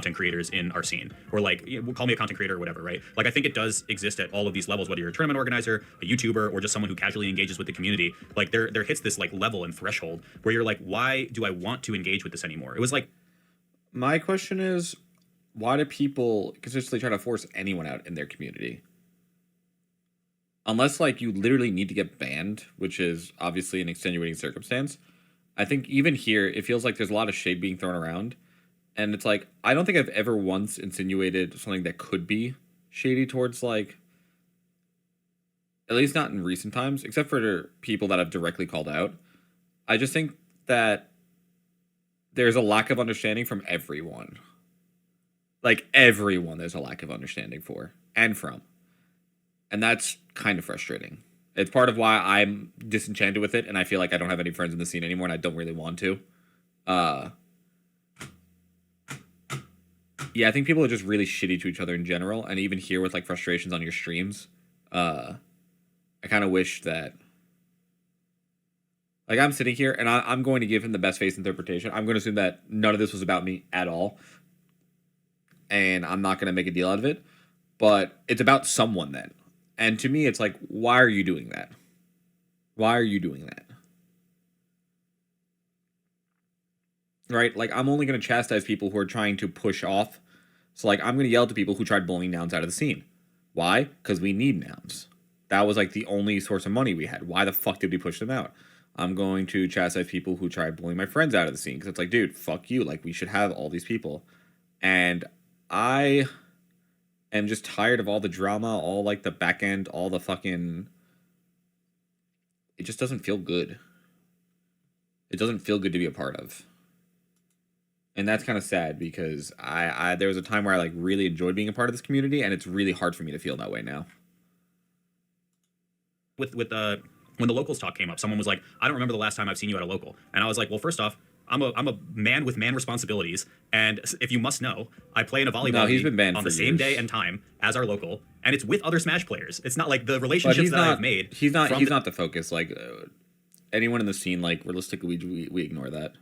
content creators in our scene, or like, call me a content creator or whatever, right? Like, I think it does exist at all of these levels, whether you're a tournament organizer, a YouTuber, or just someone who casually engages with the community. Like, there hits this like level and threshold where you're like, why do I want to engage with this anymore? It was like, my question is, why do people consistently try to force anyone out in their community? Unless like you literally need to get banned, which is obviously an extenuating circumstance. I think even here, it feels like there's a lot of shade being thrown around. And it's like, I don't think I've ever once insinuated something that could be shady towards, like, at least not in recent times, except for people that I've directly called out. I just think that there's a lack of understanding from everyone. Like, everyone there's a lack of understanding for and from. And that's kind of frustrating. It's part of why I'm disenchanted with it, and I feel like I don't have any friends in the scene anymore, and I don't really want to. Yeah, I think people are just really shitty to each other in general, and even here with like frustrations on your streams, I kind of wish that, like, I'm sitting here and I'm going to give him the best face interpretation. I'm going to assume that none of this was about me at all, and I'm not going to make a deal out of it, but it's about someone then. And to me, it's like, why are you doing that? Why are you doing that? Right? Like, I'm only going to chastise people who are trying to push off. So, like, I'm going to yell at the people who tried bullying nouns out of the scene. Why? Because we need nouns. That was, like, the only source of money we had. Why the fuck did we push them out? I'm going to chastise people who tried bullying my friends out of the scene. Because it's like, dude, fuck you. Like, we should have all these people. And I am just tired of all the drama, all, like, the back end, all the fucking... It just doesn't feel good. It doesn't feel good to be a part of. And that's kind of sad because I there was a time where I like really enjoyed being a part of this community, and it's really hard for me to feel that way now. With when the locals talk came up, someone was like, I don't remember the last time I've seen you at a local. And I was like, well, first off, I'm a man with man responsibilities, and if you must know, I play in a volleyball he's been banned on for the same years. day and time as our local, and it's with other Smash players. It's not like the relationships that I've made. He's not the focus. Like anyone in the scene, like realistically, we ignore that.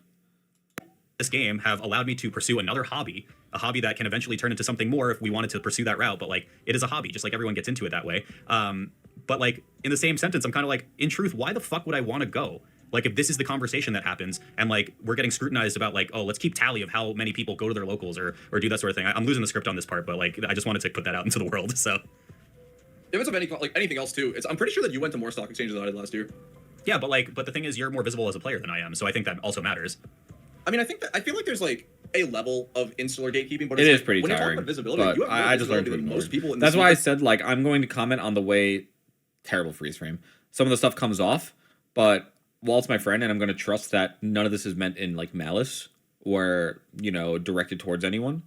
This game have allowed me to pursue another hobby, a hobby that can eventually turn into something more if we wanted to pursue that route. But like, it is a hobby, just like everyone gets into it that way. But like in the same sentence, I'm kind of like, in truth, why the fuck would I want to go? Like, if this is the conversation that happens and like we're getting scrutinized about like, oh, let's keep tally of how many people go to their locals or do that sort of thing. I'm losing the script on this part, but like, I just wanted to put that out into the world. So if it's of any like anything else too, I'm pretty sure that you went to more stock exchanges than I did last year. Yeah, but the thing is, you're more visible as a player than I am, so I think that also matters. I mean, I feel like there's like a level of insular gatekeeping, but it it's is like, pretty when tiring. You're talking about visibility, but you have I just learned to than most people in That's the why I said like I'm going to comment on the way terrible freeze frame. Some of the stuff comes off, but Walt's my friend, and I'm going to trust that none of this is meant in like malice or directed towards anyone.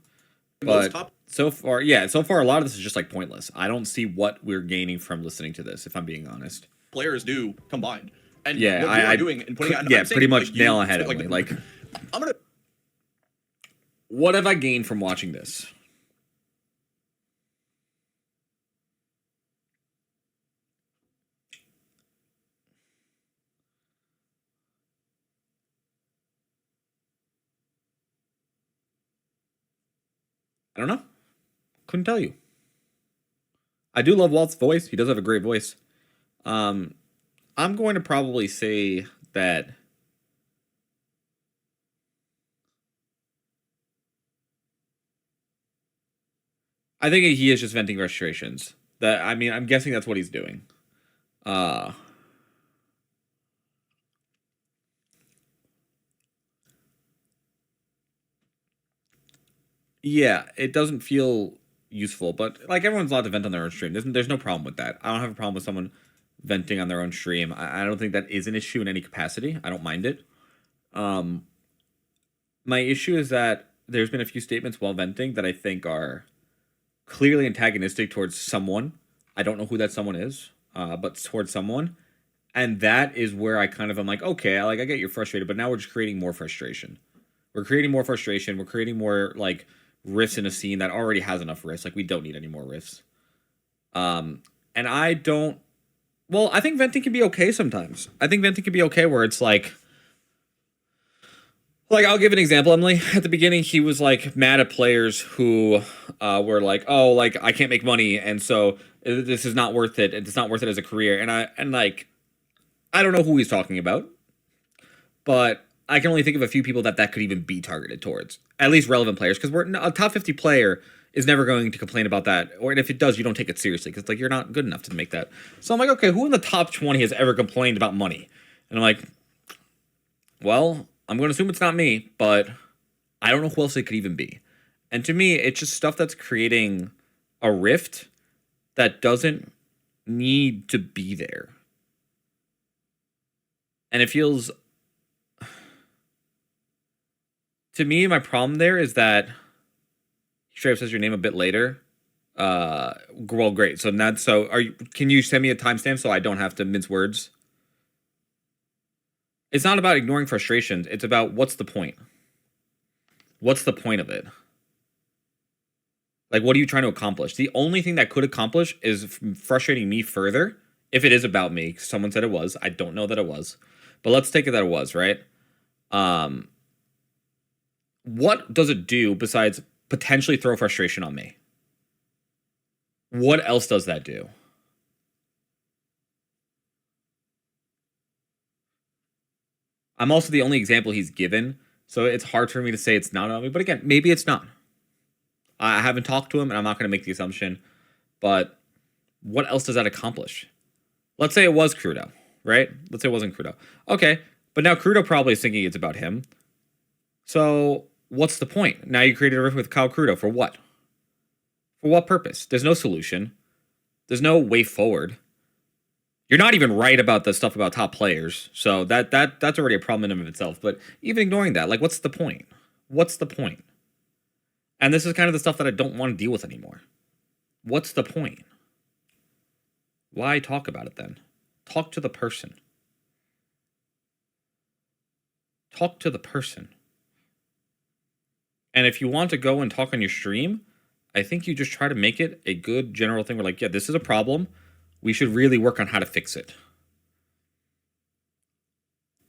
But so far, a lot of this is just like pointless. I don't see what we're gaining from listening to this, if I'm being honest. Players do combined. And yeah, what I'm doing and putting out, pretty much like, nail ahead of me. Like, I'm gonna. What have I gained from watching this? I don't know. Couldn't tell you. I do love Walt's voice. He does have a great voice. I'm going to probably say that I think he is just venting frustrations. I'm guessing that's what he's doing. Yeah, it doesn't feel useful, but like everyone's allowed to vent on their own stream. There's no problem with that. I don't have a problem with someone venting on their own stream. I don't think that is an issue in any capacity. I don't mind it. My issue is that there's been a few statements while venting that I think are clearly antagonistic towards someone. I don't know who that someone is, but towards someone. And that is where I kind of am like, okay, I get you're frustrated, but now we're just creating more frustration. We're creating more frustration. We're creating more like rifts in a scene that already has enough rifts. Like, we don't need any more rifts. And I don't... Well, I think venting can be okay sometimes. I think venting can be okay where it's like Like, I'll give an example, Emily. At the beginning, he was, like, mad at players who were like, oh, like, I can't make money, and so this is not worth it. It's not worth it as a career. And like, I don't know who he's talking about, but I can only think of a few people that could even be targeted towards. At least relevant players, because a top 50 player is never going to complain about that. Or if it does, you don't take it seriously, because, like, you're not good enough to make that. So I'm like, okay, who in the top 20 has ever complained about money? And I'm like, well, I'm going to assume it's not me, but I don't know who else it could even be. And to me, it's just stuff that's creating a rift that doesn't need to be there. And it feels... To me, my problem there is that... Straight up says your name a bit later. Well, great. So can you send me a timestamp so I don't have to mince words? It's not about ignoring frustrations. It's about what's the point? What's the point of it? Like, what are you trying to accomplish? The only thing that could accomplish is frustrating me further. If it is about me, someone said it was. I don't know that it was. But let's take it that it was, right? What does it do besides potentially throw frustration on me? What else does that do? I'm also the only example he's given, so it's hard for me to say it's not on me. But again, maybe it's not. I haven't talked to him, and I'm not going to make the assumption. But what else does that accomplish? Let's say it was Crudo, right? Let's say it wasn't Crudo. Okay, but now Crudo probably is thinking it's about him. So what's the point? Now you created a rift with Kyle Crudo for what? For what purpose? There's no solution. There's no way forward. You're not even right about the stuff about top players, so that's already a problem in and of itself. But even ignoring that, like, what's the point? What's the point? And this is kind of the stuff that I don't want to deal with anymore. What's the point? Why talk about it then? Talk to the person. Talk to the person. And if you want to go and talk on your stream, I think you just try to make it a good general thing where, like, yeah, this is a problem. We should really work on how to fix it.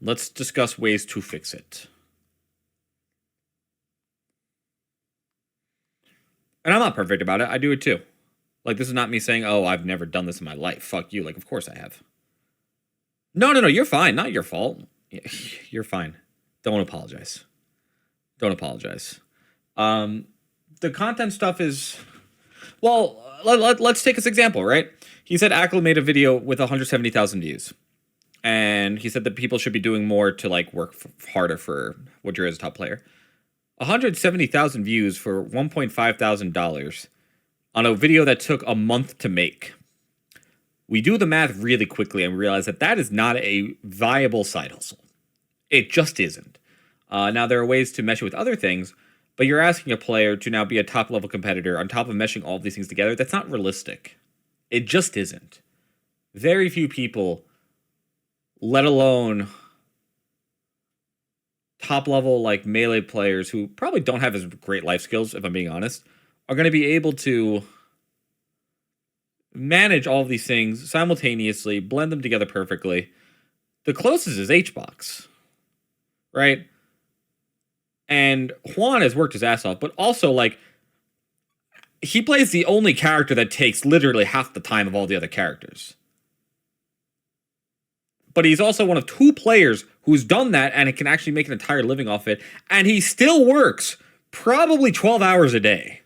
Let's discuss ways to fix it. And I'm not perfect about it. I do it too. Like, this is not me saying, oh, I've never done this in my life. Fuck you. Like, of course I have. No, you're fine. Not your fault. You're fine. Don't apologize. Don't apologize. The content stuff is... Well, let's take this example, right? He said Ackle made a video with 170,000 views. And he said that people should be doing more to, like, work harder for what you're as a top player. 170,000 views for $1,500 on a video that took a month to make. We do the math really quickly and realize that that is not a viable side hustle. It just isn't. Now, there are ways to mesh it with other things, but you're asking a player to now be a top-level competitor on top of meshing all of these things together. That's not realistic. It just isn't. Very few people, let alone top-level, like, melee players who probably don't have as great life skills, if I'm being honest, are going to be able to manage all of these things simultaneously, blend them together perfectly. The closest is HBox, right? And Juan has worked his ass off, but also, like, he plays the only character that takes literally half the time of all the other characters. But he's also one of two players who's done that and it can actually make an entire living off it. And he still works probably 12 hours a day.